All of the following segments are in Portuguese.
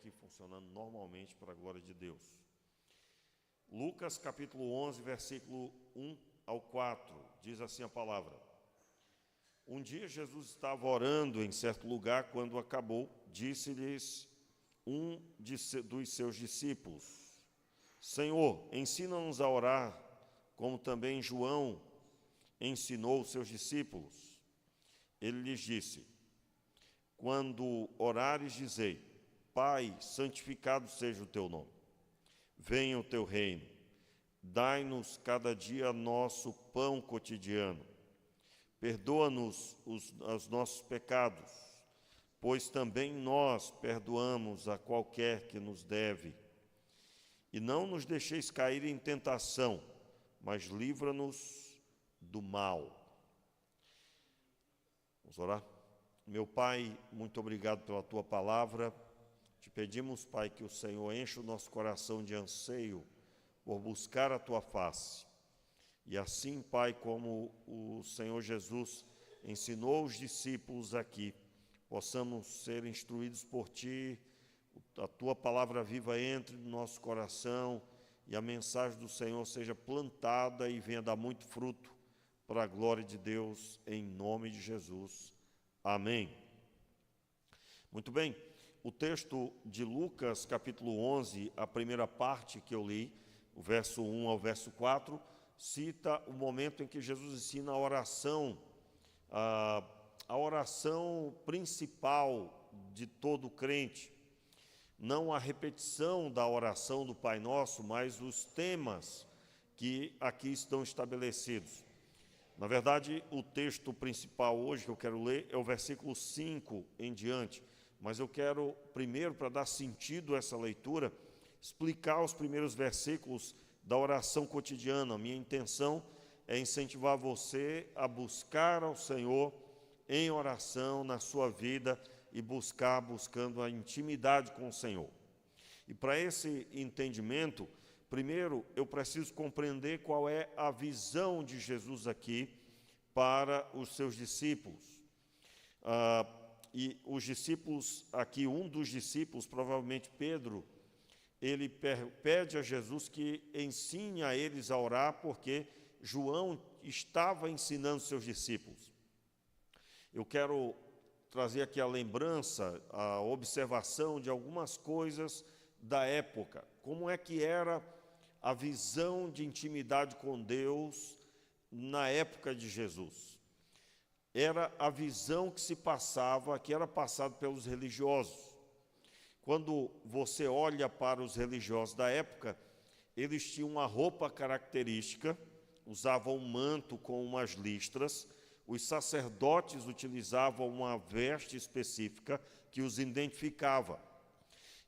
aqui funcionando normalmente para a glória de Deus. Lucas capítulo 11, versículo 1 ao 4, diz assim a palavra. Um dia Jesus estava orando em certo lugar, quando acabou, disse-lhes um dos seus discípulos: Senhor, ensina-nos a orar, como também João ensinou os seus discípulos. Ele lhes disse: quando orares, dizei: Pai, santificado seja o teu nome. Venha o teu reino. Dai-nos cada dia nosso pão cotidiano. Perdoa-nos os nossos pecados, pois também nós perdoamos a qualquer que nos deve. E não nos deixeis cair em tentação, mas livra-nos do mal. Vamos orar? Meu Pai, muito obrigado pela Tua palavra. Te pedimos, Pai, que o Senhor encha o nosso coração de anseio por buscar a Tua face. E assim, Pai, como o Senhor Jesus ensinou os discípulos aqui, possamos ser instruídos por Ti, a Tua palavra viva entre no nosso coração e a mensagem do Senhor seja plantada e venha dar muito fruto para a glória de Deus, em nome de Jesus. Amém. Muito bem, o texto de Lucas, capítulo 11, a primeira parte que eu li, o verso 1 ao verso 4, cita o momento em que Jesus ensina a oração principal de todo crente. Não a repetição da oração do Pai Nosso, mas os temas que aqui estão estabelecidos. Na verdade, o texto principal hoje que eu quero ler é o versículo 5 em diante, mas eu quero, primeiro, para dar sentido a essa leitura, explicar os primeiros versículos da oração cotidiana. A minha intenção é incentivar você a buscar ao Senhor em oração na sua vida e buscando a intimidade com o Senhor. E para esse entendimento, primeiro eu preciso compreender qual é a visão de Jesus aqui para os seus discípulos. E os discípulos aqui, um dos discípulos, provavelmente Pedro, ele pede a Jesus que ensine a eles a orar, porque João estava ensinando seus discípulos. Eu quero trazer aqui a lembrança, a observação de algumas coisas da época. Como é que era a visão de intimidade com Deus na época de Jesus? Era a visão que se passava, que era passada pelos religiosos. Quando você olha para os religiosos da época, eles tinham uma roupa característica, usavam um manto com umas listras, os sacerdotes utilizavam uma veste específica que os identificava.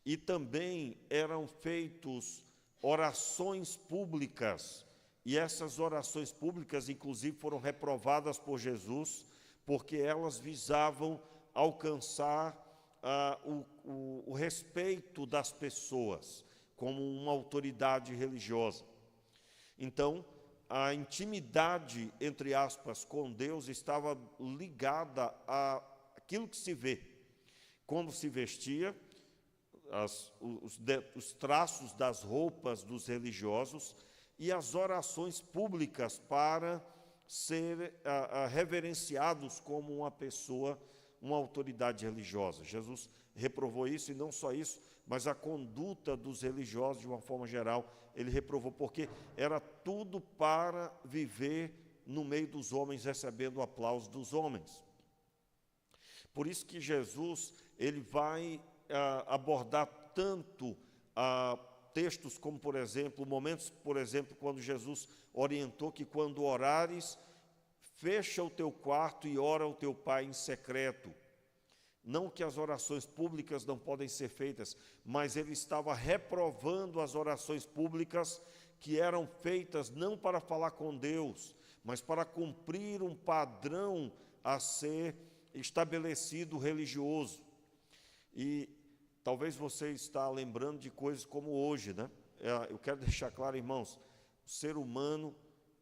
E também eram feitas orações públicas, e essas orações públicas, inclusive, foram reprovadas por Jesus, porque elas visavam alcançar o respeito das pessoas como uma autoridade religiosa. Então, a intimidade, entre aspas, com Deus estava ligada àquilo que se vê. Como se vestia, os traços das roupas dos religiosos e as orações públicas para ser reverenciados como uma pessoa, uma autoridade religiosa. Jesus reprovou isso, e não só isso, mas a conduta dos religiosos, de uma forma geral, ele reprovou, porque era tudo para viver no meio dos homens, recebendo o aplauso dos homens. Por isso que Jesus ele vai abordar tanto textos como, por exemplo, momentos, por exemplo, quando Jesus orientou que quando orares, fecha o teu quarto e ora ao teu Pai em secreto. Não que as orações públicas não podem ser feitas, mas ele estava reprovando as orações públicas que eram feitas não para falar com Deus, mas para cumprir um padrão a ser estabelecido religioso. E talvez você está lembrando de coisas como hoje, né? Eu quero deixar claro, irmãos, o ser humano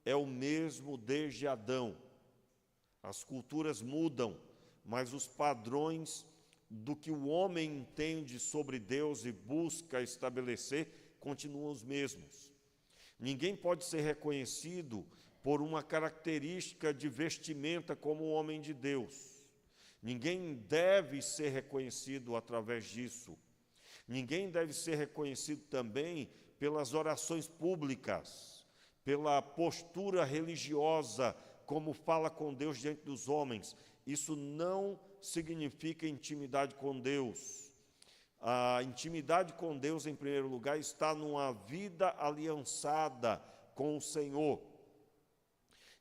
é o mesmo desde Adão. As culturas mudam, mas os padrões do que o homem entende sobre Deus e busca estabelecer continuam os mesmos. Ninguém pode ser reconhecido por uma característica de vestimenta como o homem de Deus. Ninguém deve ser reconhecido através disso. Ninguém deve ser reconhecido também pelas orações públicas, pela postura religiosa, como fala com Deus diante dos homens. Isso não significa intimidade com Deus. A intimidade com Deus, em primeiro lugar, está numa vida aliançada com o Senhor.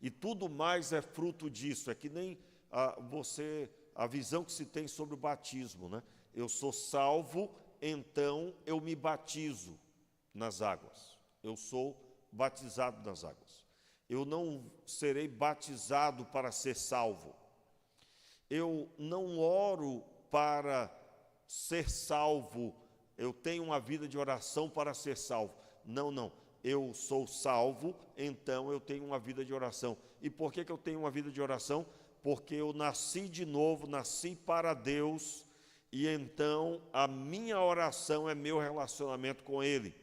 E tudo mais é fruto disso. É que nem a visão que se tem sobre o batismo, né? Eu sou salvo, então eu me batizo nas águas. Eu sou batizado nas águas. Eu não serei batizado para ser salvo. Eu não oro para ser salvo. Eu tenho uma vida de oração para ser salvo. Não. Eu sou salvo, então eu tenho uma vida de oração. E por que eu tenho uma vida de oração? Porque eu nasci de novo, nasci para Deus, e então a minha oração é meu relacionamento com Ele.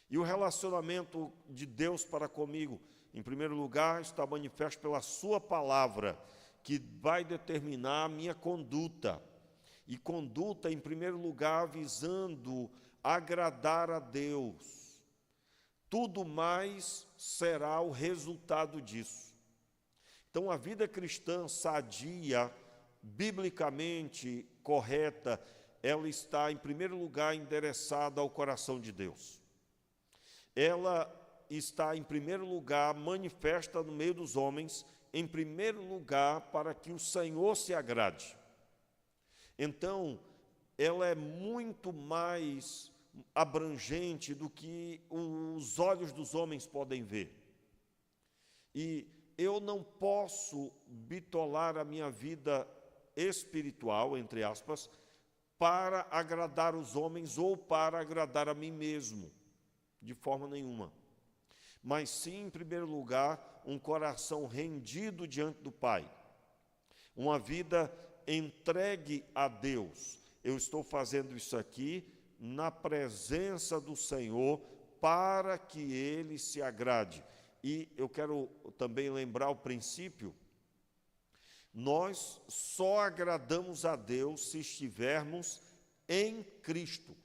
E o relacionamento de Deus para comigo, em primeiro lugar, está manifesto pela sua palavra, que vai determinar a minha conduta. E conduta, em primeiro lugar, visando agradar a Deus. Tudo mais será o resultado disso. Então, a vida cristã sadia, biblicamente correta, ela está, em primeiro lugar, endereçada ao coração de Deus. Ela está, em primeiro lugar, manifesta no meio dos homens, em primeiro lugar, para que o Senhor se agrade. Então, ela é muito mais abrangente do que os olhos dos homens podem ver. E eu não posso bitolar a minha vida espiritual, entre aspas, para agradar os homens ou para agradar a mim mesmo, de forma nenhuma. Mas sim, em primeiro lugar, um coração rendido diante do Pai. Uma vida entregue a Deus. Eu estou fazendo isso aqui na presença do Senhor para que Ele se agrade. E eu quero também lembrar o princípio: nós só agradamos a Deus se estivermos em Cristo,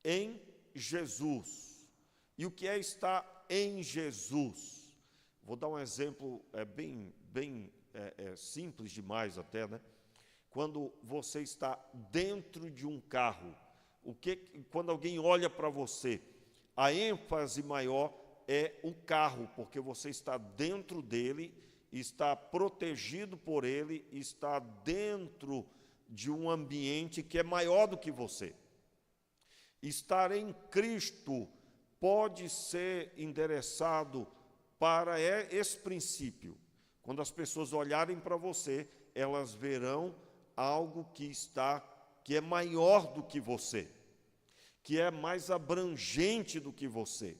em Jesus. E o que é estar em Jesus? Vou dar um exemplo bem simples demais até, né? Quando você está dentro de um carro, quando alguém olha para você, a ênfase maior é o carro, porque você está dentro dele, está protegido por ele, está dentro de um ambiente que é maior do que você. Estar em Cristo pode ser endereçado para esse princípio. Quando as pessoas olharem para você, elas verão algo que é maior do que você, que é mais abrangente do que você,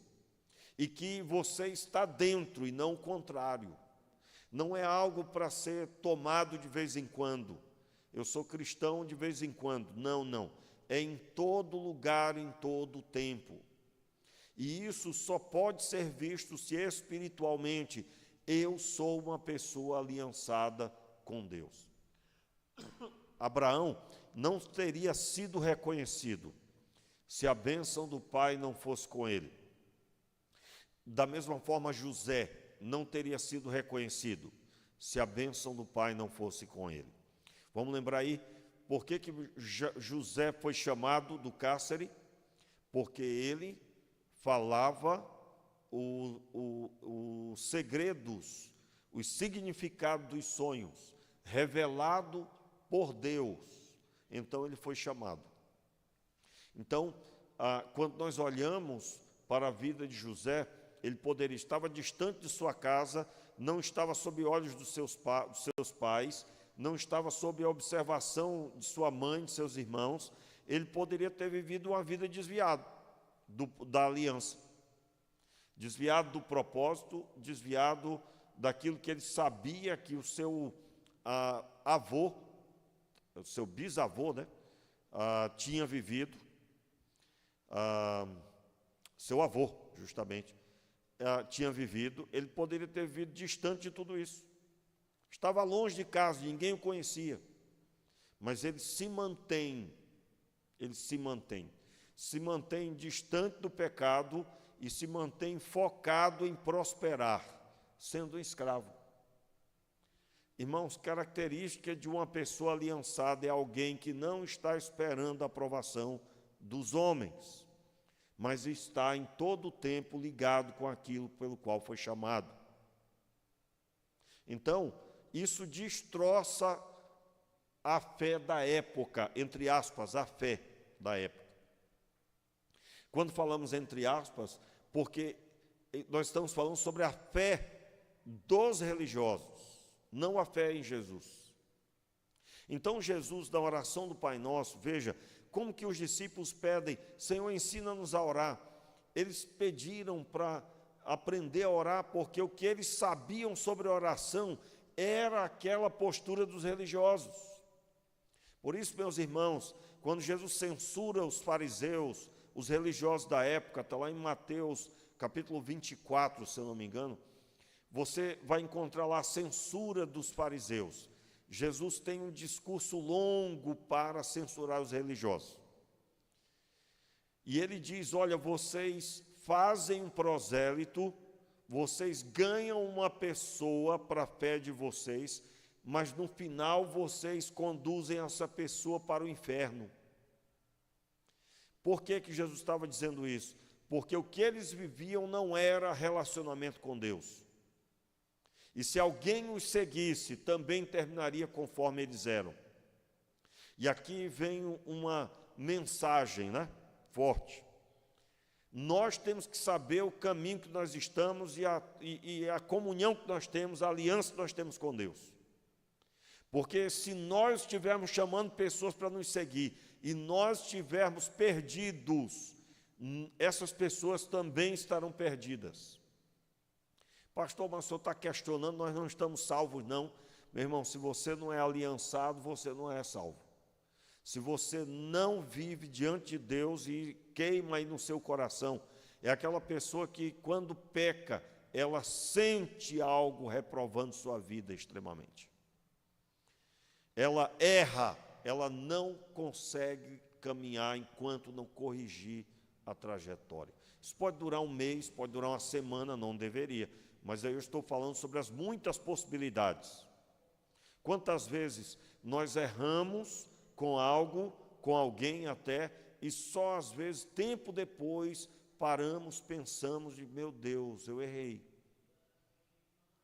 e que você está dentro e não o contrário. Não é algo para ser tomado de vez em quando. Eu sou cristão de vez em quando. Não. É em todo lugar, em todo tempo. E isso só pode ser visto se espiritualmente eu sou uma pessoa aliançada com Deus. Abraão não teria sido reconhecido se a bênção do pai não fosse com ele. Da mesma forma, José não teria sido reconhecido se a bênção do pai não fosse com ele. Vamos lembrar aí por que José foi chamado do cárcere? Porque ele falava os segredos, os significados dos sonhos, revelado por Deus. Então ele foi chamado. Então, quando nós olhamos para a vida de José, ele estava distante de sua casa, não estava sob olhos dos seus pais, não estava sob a observação de sua mãe, de seus irmãos. Ele poderia ter vivido uma vida desviada da aliança, desviado do propósito, desviado daquilo que ele sabia que o seu avô o seu bisavô, né, tinha vivido, seu avô, justamente, tinha vivido, ele poderia ter vivido distante de tudo isso. Estava longe de casa, ninguém o conhecia. Mas ele se mantém distante do pecado e se mantém focado em prosperar, sendo um escravo. Irmãos, característica de uma pessoa aliançada é alguém que não está esperando a aprovação dos homens, mas está em todo o tempo ligado com aquilo pelo qual foi chamado. Então, isso destroça a fé da época, entre aspas, a fé da época. Quando falamos entre aspas, porque nós estamos falando sobre a fé dos religiosos, não a fé em Jesus. Então Jesus, na oração do Pai Nosso, veja como que os discípulos pedem: Senhor, ensina-nos a orar. Eles pediram para aprender a orar, porque o que eles sabiam sobre a oração era aquela postura dos religiosos. Por isso, meus irmãos, quando Jesus censura os fariseus, os religiosos da época, está lá em Mateus capítulo 24, se eu não me engano, você vai encontrar lá a censura dos fariseus. Jesus tem um discurso longo para censurar os religiosos. E ele diz: olha, vocês fazem um prosélito, vocês ganham uma pessoa para a fé de vocês, mas no final vocês conduzem essa pessoa para o inferno. Por que Jesus estava dizendo isso? Porque o que eles viviam não era relacionamento com Deus. E se alguém os seguisse, também terminaria conforme eles eram. E aqui vem uma mensagem, forte. Nós temos que saber o caminho que nós estamos e a comunhão que nós temos, a aliança que nós temos com Deus. Porque se nós estivermos chamando pessoas para nos seguir e nós estivermos perdidos, essas pessoas também estarão perdidas. Pastor, mas o senhor está questionando, nós não estamos salvos, não. Meu irmão, se você não é aliançado, você não é salvo. Se você não vive diante de Deus e queima aí no seu coração, é aquela pessoa que, quando peca, ela sente algo reprovando sua vida extremamente. Ela erra, ela não consegue caminhar enquanto não corrigir a trajetória. Isso pode durar um mês, pode durar uma semana, não deveria. Mas aí eu estou falando sobre as muitas possibilidades. Quantas vezes nós erramos com algo, com alguém até, e só às vezes, tempo depois, paramos, pensamos de: meu Deus, eu errei.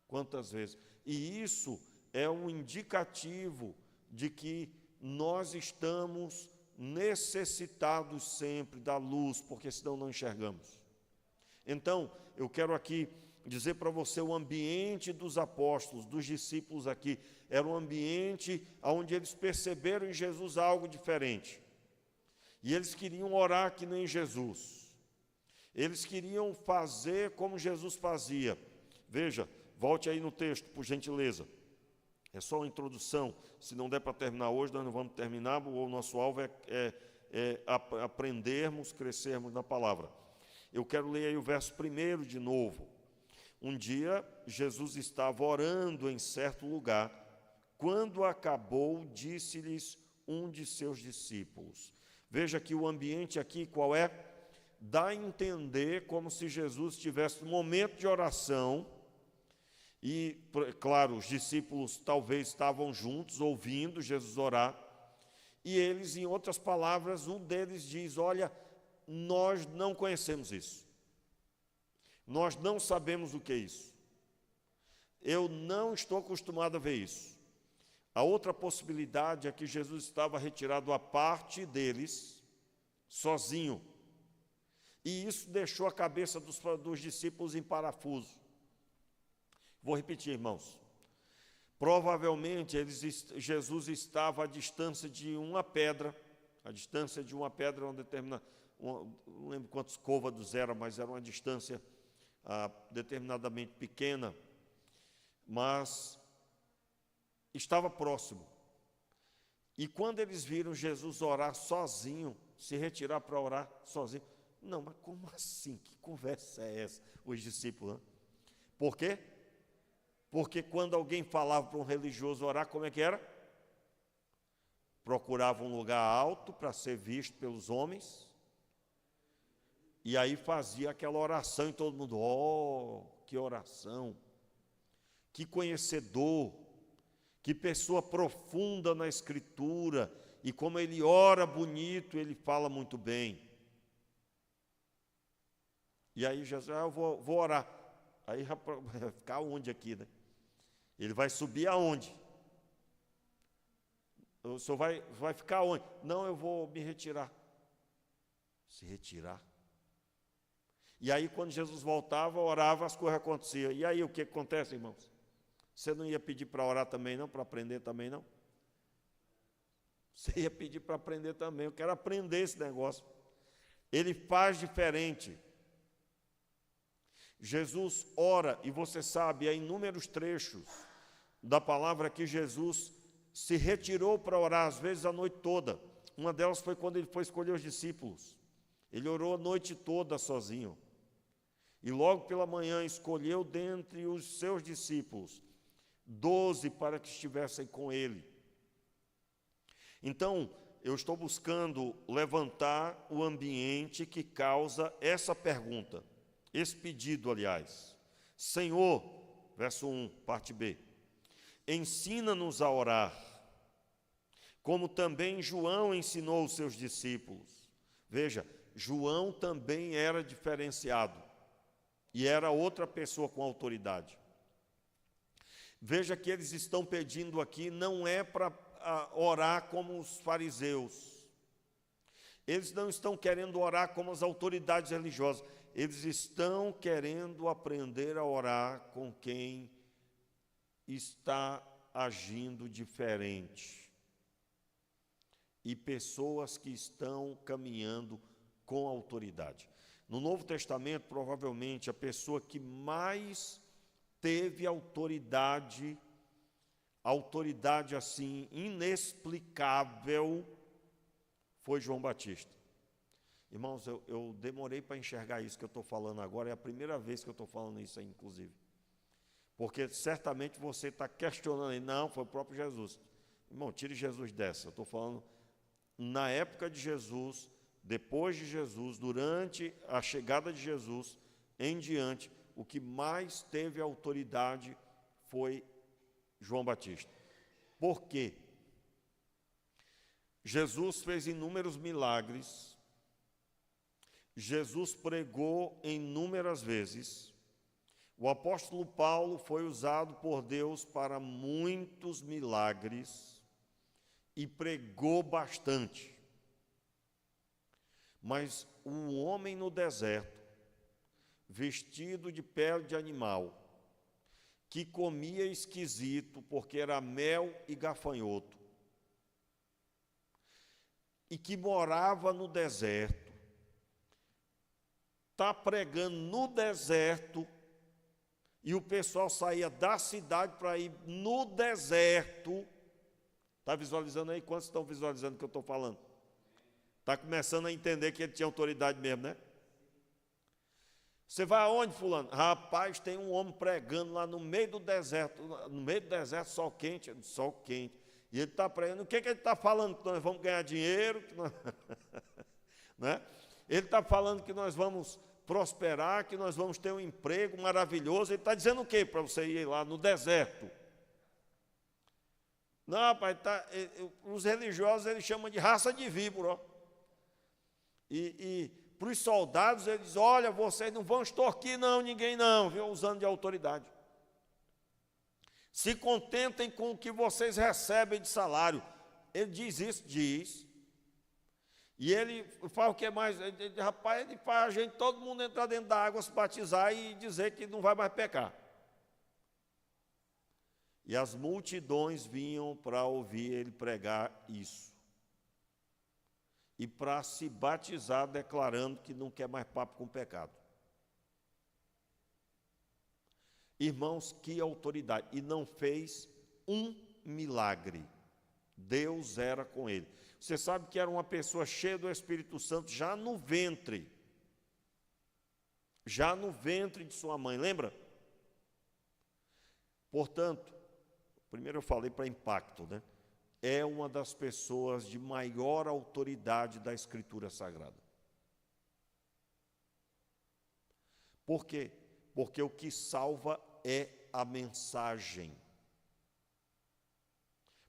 Quantas vezes? E isso é um indicativo de que nós estamos necessitados sempre da luz, porque senão não enxergamos. Então, eu quero aqui dizer para você: o ambiente dos apóstolos, dos discípulos aqui, era um ambiente onde eles perceberam em Jesus algo diferente. E eles queriam orar que nem Jesus. Eles queriam fazer como Jesus fazia. Veja, volte aí no texto, por gentileza. É só uma introdução. Se não der para terminar hoje, nós não vamos terminar. O nosso alvo é aprendermos, crescermos na palavra. Eu quero ler aí o verso 1 de novo. Um dia, Jesus estava orando em certo lugar. Quando acabou, disse-lhes um de seus discípulos. Veja que o ambiente aqui qual é? Dá a entender como se Jesus estivesse no momento de oração. E, claro, os discípulos talvez estavam juntos, ouvindo Jesus orar. E eles, em outras palavras, um deles diz: olha, nós não conhecemos isso. Nós não sabemos o que é isso. Eu não estou acostumado a ver isso. A outra possibilidade é que Jesus estava retirado à parte deles, sozinho. E isso deixou a cabeça dos discípulos em parafuso. Vou repetir, irmãos. Provavelmente Jesus estava à distância de uma pedra, uma determinada, não lembro quantos côvados era, mas era uma distância determinadamente pequena, mas estava próximo. E quando eles viram Jesus orar sozinho, se retirar para orar sozinho, não, mas como assim? Que conversa é essa? Os discípulos, né? Por quê? Porque quando alguém falava para um religioso orar, como é que era? Procurava um lugar alto para ser visto pelos homens, e aí fazia aquela oração e todo mundo, que oração, que conhecedor, que pessoa profunda na Escritura, e como ele ora bonito, ele fala muito bem. E aí Jesus, eu vou orar. Aí vai ficar onde aqui, né? Ele vai subir aonde? O senhor vai ficar onde? Não, eu vou me retirar. Se retirar? E aí, quando Jesus voltava, orava, as coisas aconteciam. E aí, o que acontece, irmãos? Você não ia pedir para orar também, não? Para aprender também, não? Você ia pedir para aprender também. Eu quero aprender esse negócio. Ele faz diferente. Jesus ora, e você sabe, há inúmeros trechos da palavra que Jesus se retirou para orar, às vezes a noite toda. Uma delas foi quando ele foi escolher os discípulos. Ele orou a noite toda sozinho. E logo pela manhã escolheu dentre os seus discípulos 12 para que estivessem com ele. Então, eu estou buscando levantar o ambiente que causa essa pergunta, esse pedido, aliás. Senhor, verso 1, parte B, ensina-nos a orar, como também João ensinou os seus discípulos. Veja, João também era diferenciado e era outra pessoa com autoridade. Veja que eles estão pedindo aqui, não é para orar como os fariseus. Eles não estão querendo orar como as autoridades religiosas. Eles estão querendo aprender a orar com quem está agindo diferente. E pessoas que estão caminhando com autoridade. No Novo Testamento, provavelmente, a pessoa que mais teve autoridade assim, inexplicável, foi João Batista. Irmãos, eu demorei para enxergar isso que eu estou falando agora, é a primeira vez que eu estou falando isso aí, inclusive. Porque certamente você está questionando aí, não, foi o próprio Jesus. Irmão, tire Jesus dessa, eu estou falando na época de Jesus, depois de Jesus, durante a chegada de Jesus, em diante, o que mais teve autoridade foi João Batista. Por quê? Jesus fez inúmeros milagres, Jesus pregou inúmeras vezes, o apóstolo Paulo foi usado por Deus para muitos milagres e pregou bastante. Mas um homem no deserto, vestido de pele de animal, que comia esquisito, porque era mel e gafanhoto, e que morava no deserto, está pregando no deserto, e o pessoal saía da cidade para ir no deserto. Está visualizando aí? Quantos estão visualizando o que eu estou falando? Está começando a entender que ele tinha autoridade mesmo, né? Você vai aonde, fulano? Rapaz, tem um homem pregando lá no meio do deserto, sol quente, sol quente. E ele está pregando, o que ele está falando? Que nós vamos ganhar dinheiro, que nós... né? Ele está falando que nós vamos prosperar, que nós vamos ter um emprego maravilhoso. Ele está dizendo o quê para você ir lá no deserto? Não, rapaz, os religiosos eles chamam de raça de víbora. E para os soldados, eles dizem, olha, vocês não vão extorquir não, ninguém não, viu? Usando de autoridade. Se contentem com o que vocês recebem de salário. Ele diz isso, diz. E ele faz o que mais? Rapaz, ele faz a gente, todo mundo entrar dentro da água, se batizar e dizer que não vai mais pecar. E as multidões vinham para ouvir ele pregar isso. E para se batizar, declarando que não quer mais papo com o pecado. Irmãos, que autoridade. E não fez um milagre Deus era com ele. Você sabe que era uma pessoa cheia do Espírito Santo já no ventre de sua mãe, lembra? Portanto, primeiro eu falei para impacto, né? É uma das pessoas de maior autoridade da Escritura Sagrada. Por quê? Porque o que salva é a mensagem.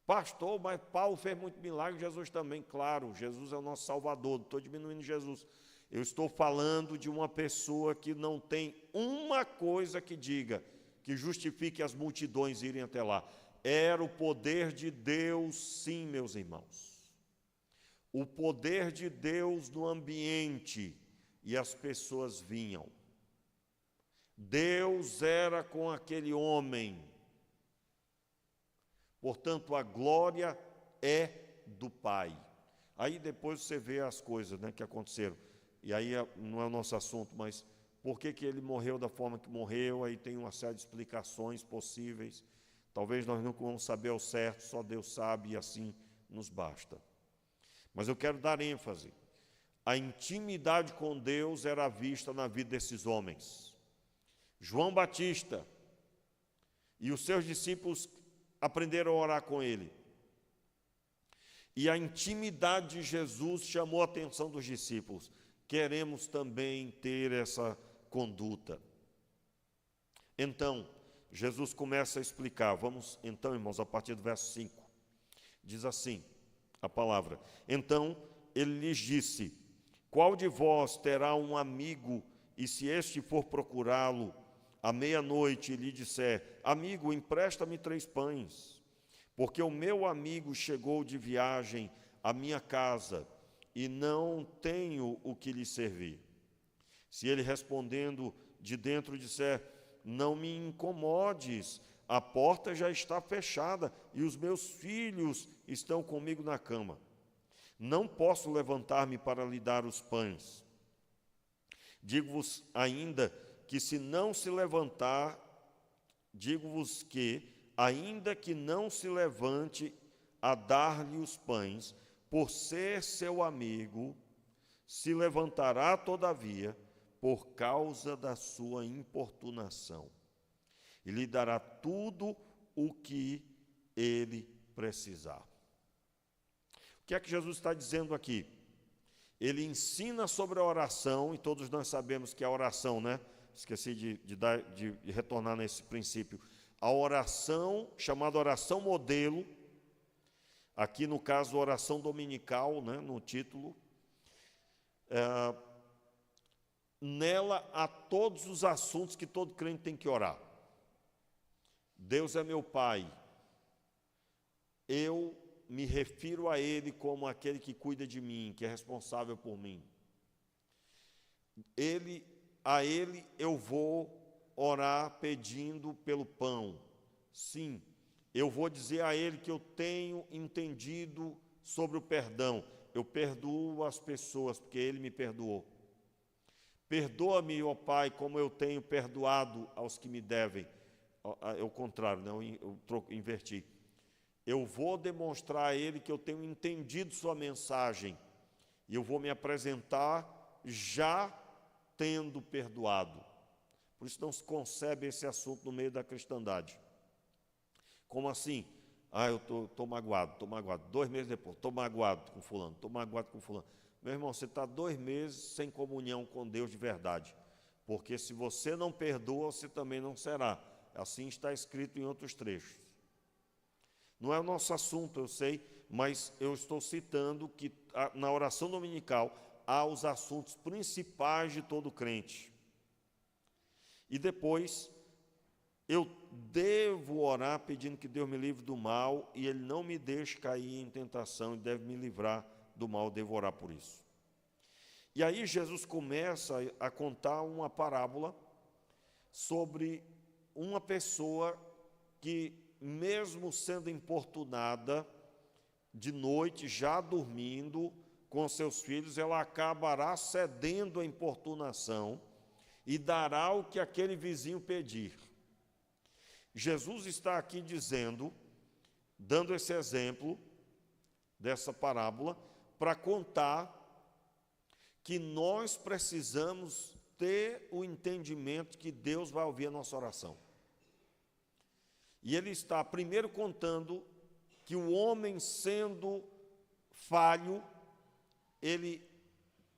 Pastor, mas Paulo fez muito milagre, Jesus também. Claro, Jesus é o nosso Salvador, não estou diminuindo Jesus. Eu estou falando de uma pessoa que não tem uma coisa que diga, que justifique as multidões irem até lá. Era o poder de Deus, sim, meus irmãos. O poder de Deus no ambiente, e as pessoas vinham. Deus era com aquele homem. Portanto, a glória é do Pai. Aí depois você vê as coisas, né, que aconteceram. E aí não é o nosso assunto, mas por que ele morreu da forma que morreu? Aí tem uma série de explicações possíveis. Talvez nós não vamos saber ao certo, só Deus sabe e assim nos basta. Mas eu quero dar ênfase. A intimidade com Deus era vista na vida desses homens. João Batista e os seus discípulos aprenderam a orar com ele. E a intimidade de Jesus chamou a atenção dos discípulos. Queremos também ter essa conduta. Então, Jesus começa a explicar. Vamos, então, irmãos, a partir do verso 5. Diz assim a palavra. Então, ele lhes disse: qual de vós terá um amigo, e se este for procurá-lo à meia-noite e lhe disser: amigo, empresta-me 3 pães, porque o meu amigo chegou de viagem à minha casa e não tenho o que lhe servir. Se ele respondendo de dentro disser: não me incomodes, a porta já está fechada e os meus filhos estão comigo na cama. Não posso levantar-me para lhe dar os pães. Digo-vos ainda que se não se levantar, digo-vos que, ainda que não se levante a dar-lhe os pães, por ser seu amigo, se levantará todavia, por causa da sua importunação, e lhe dará tudo o que ele precisar. O que é que Jesus está dizendo aqui? Ele ensina sobre a oração, e todos nós sabemos que a oração, né? Esqueci de retornar nesse princípio. A oração, chamada oração modelo, aqui no caso oração dominical, né, no título, nela há todos os assuntos que todo crente tem que orar. Deus é meu Pai. Eu me refiro a Ele como aquele que cuida de mim, que é responsável por mim. A Ele eu vou orar pedindo pelo pão. Sim, eu vou dizer a Ele que eu tenho entendido sobre o perdão. Eu perdoo as pessoas, porque Ele me perdoou. Perdoa-me, ó Pai, como eu tenho perdoado aos que me devem. É o contrário, não, eu inverti. Eu vou demonstrar a Ele que eu tenho entendido sua mensagem. E eu vou me apresentar já tendo perdoado. Por isso não se concebe esse assunto no meio da cristandade. Como assim? Eu estou magoado. 2 meses depois, estou magoado com fulano, Meu irmão, você está 2 meses sem comunhão com Deus de verdade. Porque se você não perdoa, você também não será. Assim está escrito em outros trechos. Não é o nosso assunto, eu sei, mas eu estou citando que na oração dominical há os assuntos principais de todo crente. E depois, eu devo orar pedindo que Deus me livre do mal e Ele não me deixe cair em tentação e deve me livrar do mal, eu devo orar por isso. E aí Jesus começa a contar uma parábola sobre uma pessoa que, mesmo sendo importunada de noite, já dormindo com seus filhos, ela acabará cedendo à importunação e dará o que aquele vizinho pedir. Jesus está aqui dizendo, dando esse exemplo, dessa parábola para contar que nós precisamos ter o entendimento que Deus vai ouvir a nossa oração. E ele está primeiro contando que o homem, sendo falho, ele,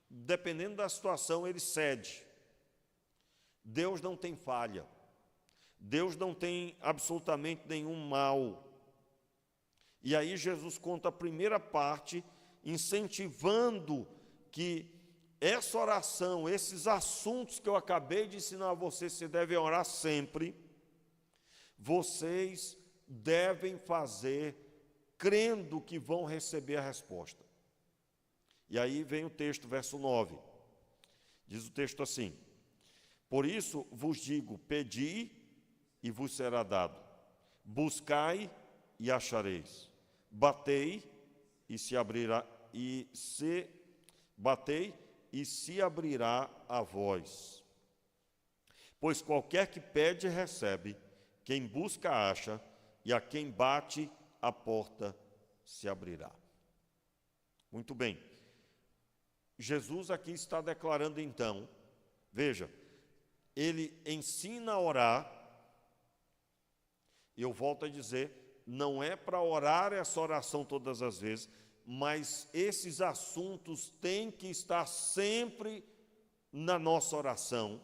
dependendo da situação, ele cede. Deus não tem falha. Deus não tem absolutamente nenhum mal. E aí Jesus conta a primeira parte, incentivando que essa oração, esses assuntos que eu acabei de ensinar a vocês, você deve orar sempre, vocês devem fazer crendo que vão receber a resposta. E aí vem o texto, verso 9. Diz o texto assim: por isso vos digo, pedi e vos será dado, buscai e achareis, batei e se abrirá, batei e se abrirá a vós. Pois qualquer que pede, recebe, quem busca, acha, e a quem bate, a porta se abrirá. Muito bem. Jesus aqui está declarando então, veja, ele ensina a orar, e eu volto a dizer, não é para orar essa oração todas as vezes, mas esses assuntos têm que estar sempre na nossa oração.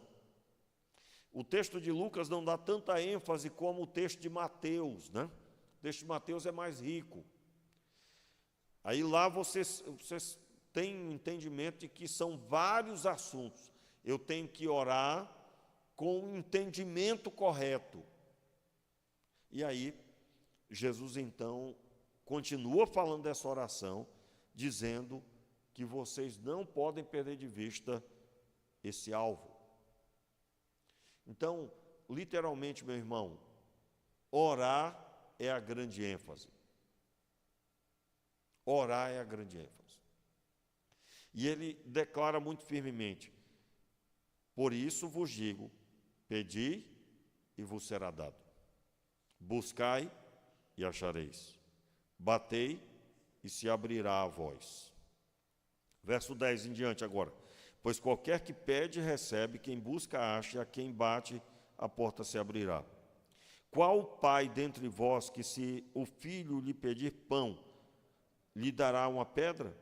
O texto de Lucas não dá tanta ênfase como o texto de Mateus, né? O texto de Mateus é mais rico. Aí lá vocês têm um entendimento de que são vários assuntos. Eu tenho que orar com o entendimento correto. E aí, Jesus então continua falando dessa oração, dizendo que vocês não podem perder de vista esse alvo. Então, literalmente, meu irmão, orar é a grande ênfase. Orar é a grande ênfase. E ele declara muito firmemente: por isso vos digo, pedi e vos será dado. Buscai e achareis. Batei e se abrirá a vós. Verso 10 em diante agora. Pois qualquer que pede, recebe, quem busca, acha, e a quem bate, a porta se abrirá. Qual pai dentre vós que, se o filho lhe pedir pão, lhe dará uma pedra?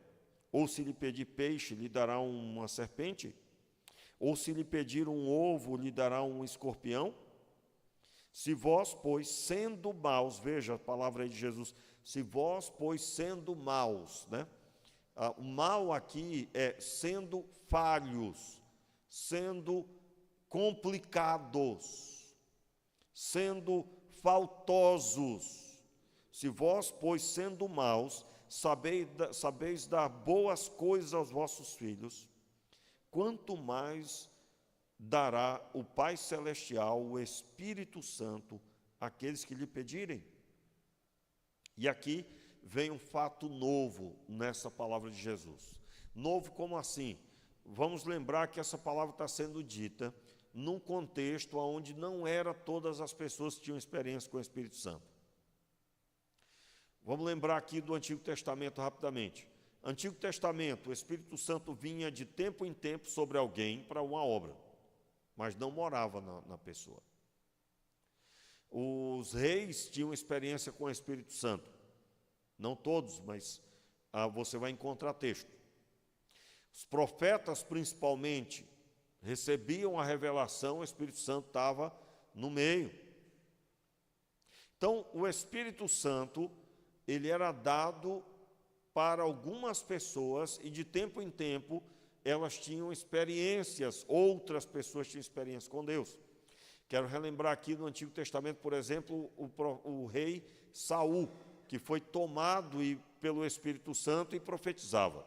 Ou se lhe pedir peixe, lhe dará uma serpente? Ou se lhe pedir um ovo, lhe dará um escorpião? Se vós, pois, sendo maus, veja a palavra aí de Jesus, se vós, pois, sendo maus, né? O mal aqui é sendo falhos, sendo complicados, sendo faltosos. Se vós, pois, sendo maus, sabeis dar boas coisas aos vossos filhos, quanto mais dará o Pai Celestial, o Espírito Santo, àqueles que lhe pedirem. E aqui vem um fato novo nessa palavra de Jesus. Novo como assim? Vamos lembrar que essa palavra está sendo dita num contexto onde não era todas as pessoas que tinham experiência com o Espírito Santo. Vamos lembrar aqui do Antigo Testamento rapidamente. Antigo Testamento, o Espírito Santo vinha de tempo em tempo sobre alguém para uma obra, mas não morava na pessoa. Os reis tinham experiência com o Espírito Santo. Não todos, mas você vai encontrar texto. Os profetas, principalmente, recebiam a revelação, o Espírito Santo estava no meio. Então, o Espírito Santo, ele era dado para algumas pessoas e de tempo em tempo elas tinham experiências, outras pessoas tinham experiência com Deus. Quero relembrar aqui no Antigo Testamento, por exemplo, o rei Saul, que foi tomado pelo Espírito Santo e profetizava.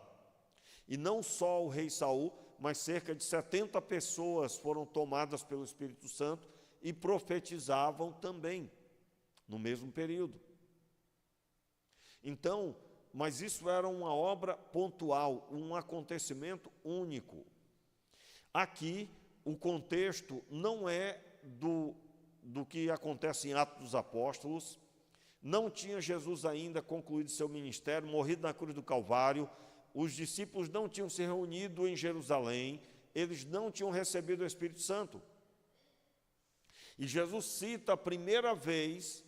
E não só o rei Saul, mas cerca de 70 pessoas foram tomadas pelo Espírito Santo e profetizavam também, no mesmo período. Então, mas isso era uma obra pontual, um acontecimento único. Aqui, o contexto não é do que acontece em Atos dos Apóstolos, Não tinha Jesus ainda concluído seu ministério, morrido na cruz do Calvário, os discípulos não tinham se reunido em Jerusalém, eles não tinham recebido o Espírito Santo. E Jesus cita a primeira vez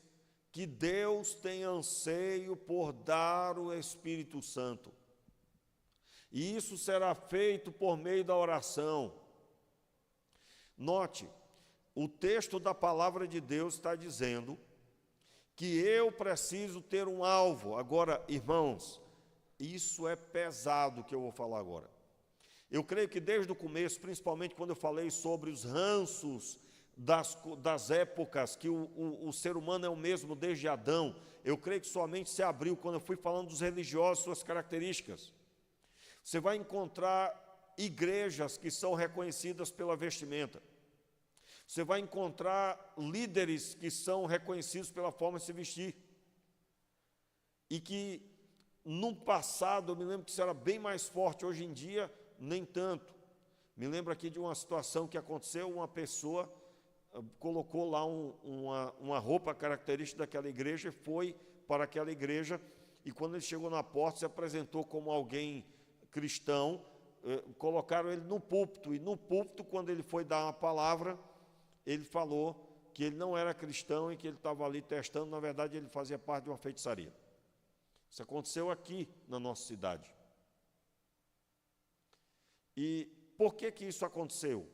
que Deus tem anseio por dar o Espírito Santo. E isso será feito por meio da oração. Note, o texto da palavra de Deus está dizendo que eu preciso ter um alvo. Agora, irmãos, isso é pesado que eu vou falar agora. Eu creio que desde o começo, principalmente quando eu falei sobre os ranços das épocas, que o ser humano é o mesmo desde Adão, eu creio que somente se abriu quando eu fui falando dos religiosos, suas características. Você vai encontrar igrejas que são reconhecidas pela vestimenta. Você vai encontrar líderes que são reconhecidos pela forma de se vestir. E que, no passado, eu me lembro que isso era bem mais forte, hoje em dia, nem tanto. Me lembro aqui de uma situação que aconteceu, uma pessoa colocou lá uma roupa característica daquela igreja e foi para aquela igreja, e quando ele chegou na porta, se apresentou como alguém cristão, colocaram ele no púlpito, e no púlpito, quando ele foi dar uma palavra, ele falou que ele não era cristão e que ele estava ali testando, na verdade ele fazia parte de uma feitiçaria. Isso aconteceu aqui na nossa cidade. E por que isso aconteceu?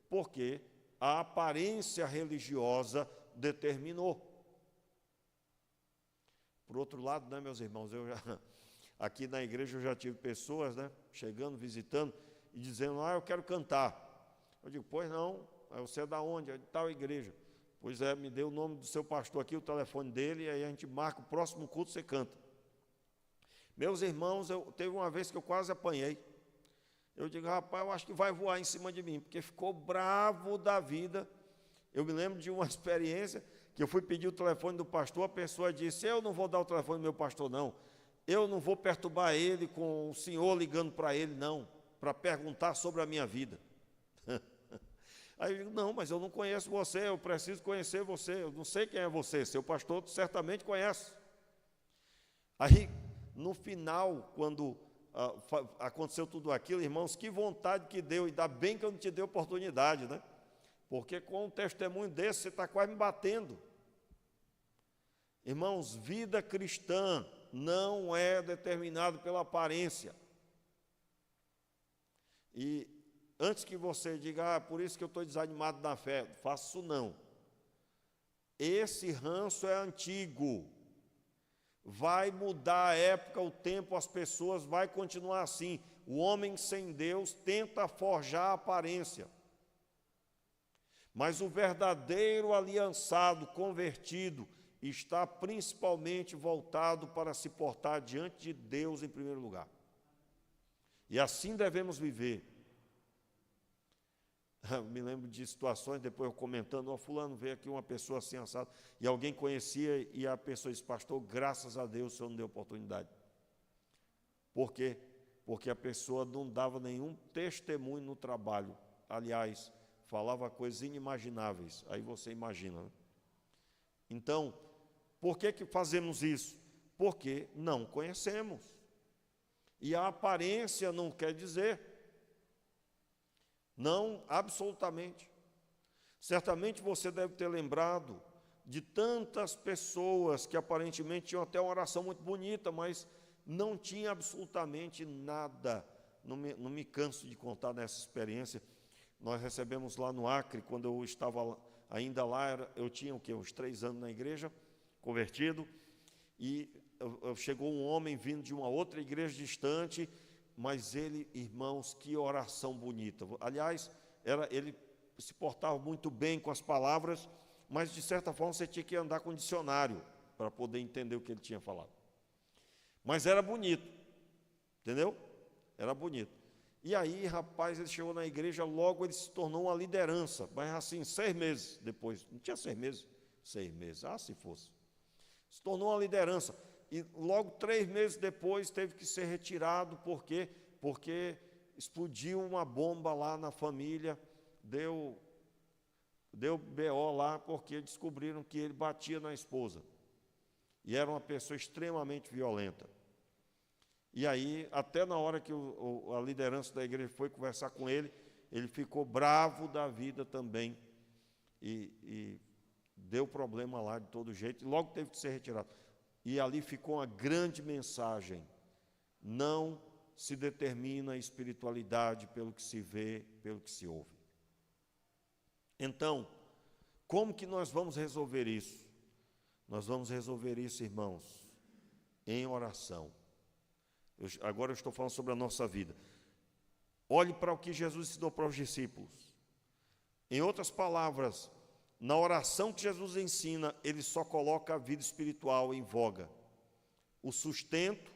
Porque a aparência religiosa determinou. Por outro lado, né, meus irmãos, aqui na igreja eu já tive pessoas, né, chegando, visitando, e dizendo, eu quero cantar. Eu digo, pois não. Aí você é da onde? É de tal igreja. Pois é, me dê o nome do seu pastor aqui, o telefone dele, e aí a gente marca o próximo culto, você canta. Meus irmãos, teve uma vez que eu quase apanhei. Eu digo, rapaz, eu acho que vai voar em cima de mim, porque ficou bravo da vida. Eu me lembro de uma experiência que eu fui pedir o telefone do pastor, a pessoa disse, eu não vou dar o telefone do meu pastor, não. Eu não vou perturbar ele com o senhor ligando para ele, não, para perguntar sobre a minha vida. Aí eu digo, não, mas eu não conheço você, eu preciso conhecer você, eu não sei quem é você, seu pastor certamente conhece. Aí, no final, quando aconteceu tudo aquilo, irmãos, que vontade que deu, ainda bem que eu não te dei oportunidade, né? Porque com um testemunho desse, você está quase me batendo. Irmãos, vida cristã não é determinado pela aparência. E antes que você diga, por isso que eu estou desanimado na fé, faço isso não. Esse ranço é antigo. Vai mudar a época, o tempo, as pessoas, vai continuar assim. O homem sem Deus tenta forjar a aparência. Mas o verdadeiro aliançado, convertido, está principalmente voltado para se portar diante de Deus em primeiro lugar. E assim devemos viver. Eu me lembro de situações, depois eu comentando, fulano, veio aqui uma pessoa assim, assado, e alguém conhecia, e a pessoa disse, pastor, graças a Deus o senhor não deu oportunidade. Por quê? Porque a pessoa não dava nenhum testemunho no trabalho. Aliás, falava coisas inimagináveis, aí você imagina, né? Então, por que fazemos isso? Porque não conhecemos. E a aparência não quer dizer. Não, absolutamente. Certamente você deve ter lembrado de tantas pessoas que aparentemente tinham até uma oração muito bonita, mas não tinha absolutamente nada. Não me canso de contar nessa experiência. Nós recebemos lá no Acre, quando eu estava ainda lá, eu tinha uns 3 anos na igreja, convertido, e chegou um homem vindo de uma outra igreja distante, mas ele, irmãos, que oração bonita. Aliás, ele se portava muito bem com as palavras, mas de certa forma você tinha que andar com um dicionário para poder entender o que ele tinha falado. Mas era bonito, entendeu? Era bonito. E aí, rapaz, ele chegou na igreja, logo ele se tornou uma liderança, mas assim, 6 meses depois, não tinha 6 meses? 6 meses, se fosse. Se tornou uma liderança. E logo 3 meses depois teve que ser retirado, por quê? Porque explodiu uma bomba lá na família, deu BO lá, porque descobriram que ele batia na esposa. e era uma pessoa extremamente violenta. E aí, até na hora que a liderança da igreja foi conversar com ele, ele ficou bravo da vida também, e deu problema lá de todo jeito, e logo teve que ser retirado. E ali ficou uma grande mensagem: não se determina a espiritualidade pelo que se vê, pelo que se ouve. Então, como que nós vamos resolver isso? Nós vamos resolver isso, irmãos, em oração. Agora eu estou falando sobre a nossa vida. Olhe para o que Jesus ensinou para os discípulos. Em outras palavras, na oração que Jesus ensina, ele só coloca a vida espiritual em voga, o sustento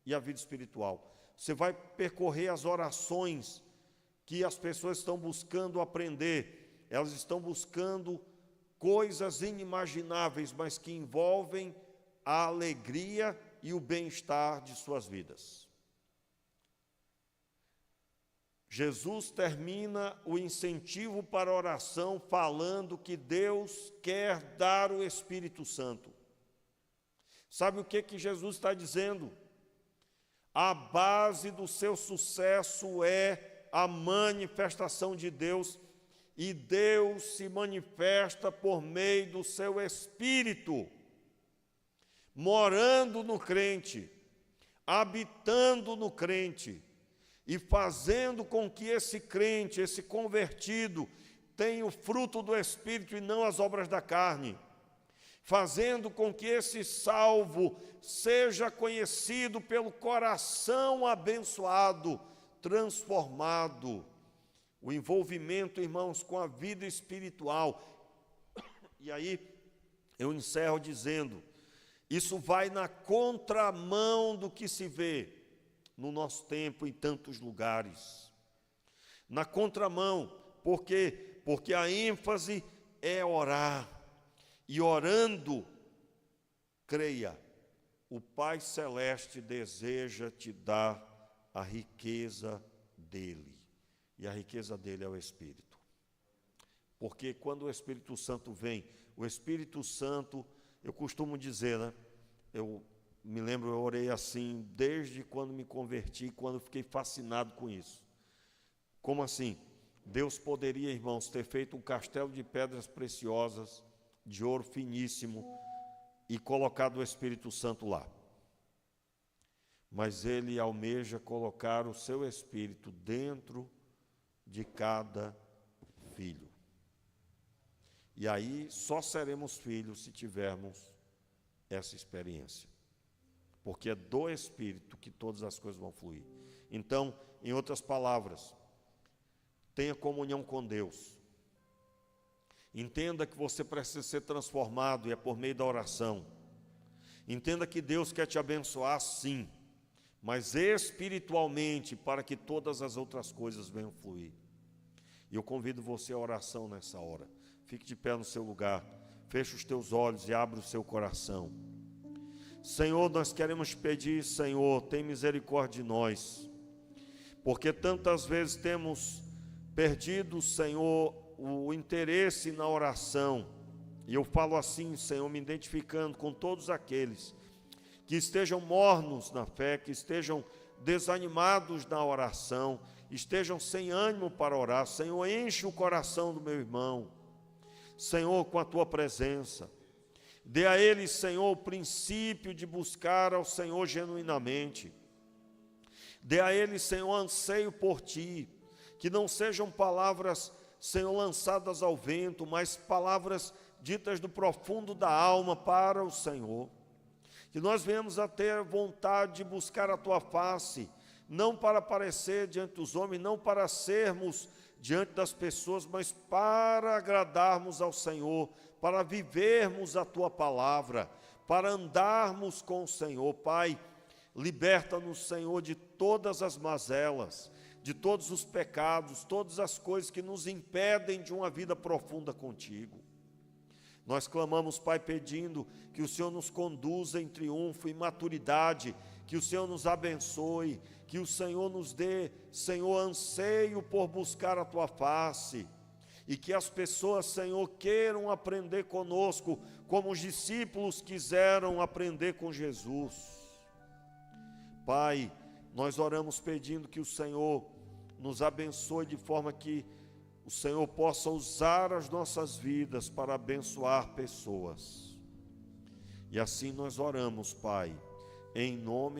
e a vida espiritual. Você vai percorrer as orações que as pessoas estão buscando aprender. Elas estão buscando coisas inimagináveis, mas que envolvem a alegria e o bem-estar de suas vidas. Jesus termina o incentivo para a oração falando que Deus quer dar o Espírito Santo. Sabe o que Jesus está dizendo? A base do seu sucesso é a manifestação de Deus, e Deus se manifesta por meio do seu Espírito, morando no crente, habitando no crente, e fazendo com que esse crente, esse convertido, tenha o fruto do Espírito e não as obras da carne, fazendo com que esse salvo seja conhecido pelo coração abençoado, transformado. O envolvimento, irmãos, com a vida espiritual. E aí eu encerro dizendo, isso vai na contramão do que se vê no nosso tempo em tantos lugares. Na contramão, por quê? Porque a ênfase é orar. E orando, creia, o Pai Celeste deseja te dar a riqueza dele. E a riqueza dele é o Espírito. Porque quando o Espírito Santo vem, o Espírito Santo, eu costumo dizer, né? Eu me lembro, eu orei assim desde quando me converti, quando fiquei fascinado com isso. Como assim? Deus poderia, irmãos, ter feito um castelo de pedras preciosas, de ouro finíssimo, e colocado o Espírito Santo lá. Mas Ele almeja colocar o seu Espírito dentro de cada filho. E aí só seremos filhos se tivermos essa experiência. Porque é do Espírito que todas as coisas vão fluir. Então, em outras palavras, tenha comunhão com Deus. Entenda que você precisa ser transformado e é por meio da oração. Entenda que Deus quer te abençoar, sim, mas espiritualmente, para que todas as outras coisas venham fluir. E eu convido você à oração nessa hora. Fique de pé no seu lugar, feche os teus olhos e abra o seu coração. Senhor, nós queremos te pedir, Senhor, tem misericórdia de nós, porque tantas vezes temos perdido, Senhor, o interesse na oração. E eu falo assim, Senhor, me identificando com todos aqueles que estejam mornos na fé, que estejam desanimados na oração, estejam sem ânimo para orar. Senhor, enche o coração do meu irmão, Senhor, com a tua presença. Dê a ele, Senhor, o princípio de buscar ao Senhor genuinamente. Dê a ele, Senhor, anseio por ti, que não sejam palavras, Senhor, lançadas ao vento, mas palavras ditas do profundo da alma para o Senhor. Que nós venhamos a ter vontade de buscar a tua face, não para aparecer diante dos homens, não para sermos diante das pessoas, mas para agradarmos ao Senhor, para vivermos a tua palavra, para andarmos com o Senhor. Pai, liberta-nos, Senhor, de todas as mazelas, de todos os pecados, todas as coisas que nos impedem de uma vida profunda contigo. Nós clamamos, Pai, pedindo que o Senhor nos conduza em triunfo e maturidade, que o Senhor nos abençoe, que o Senhor nos dê, Senhor, anseio por buscar a tua face, e que as pessoas, Senhor, queiram aprender conosco, como os discípulos quiseram aprender com Jesus. Pai, nós oramos pedindo que o Senhor nos abençoe de forma que o Senhor possa usar as nossas vidas para abençoar pessoas. E assim nós oramos, Pai, em nome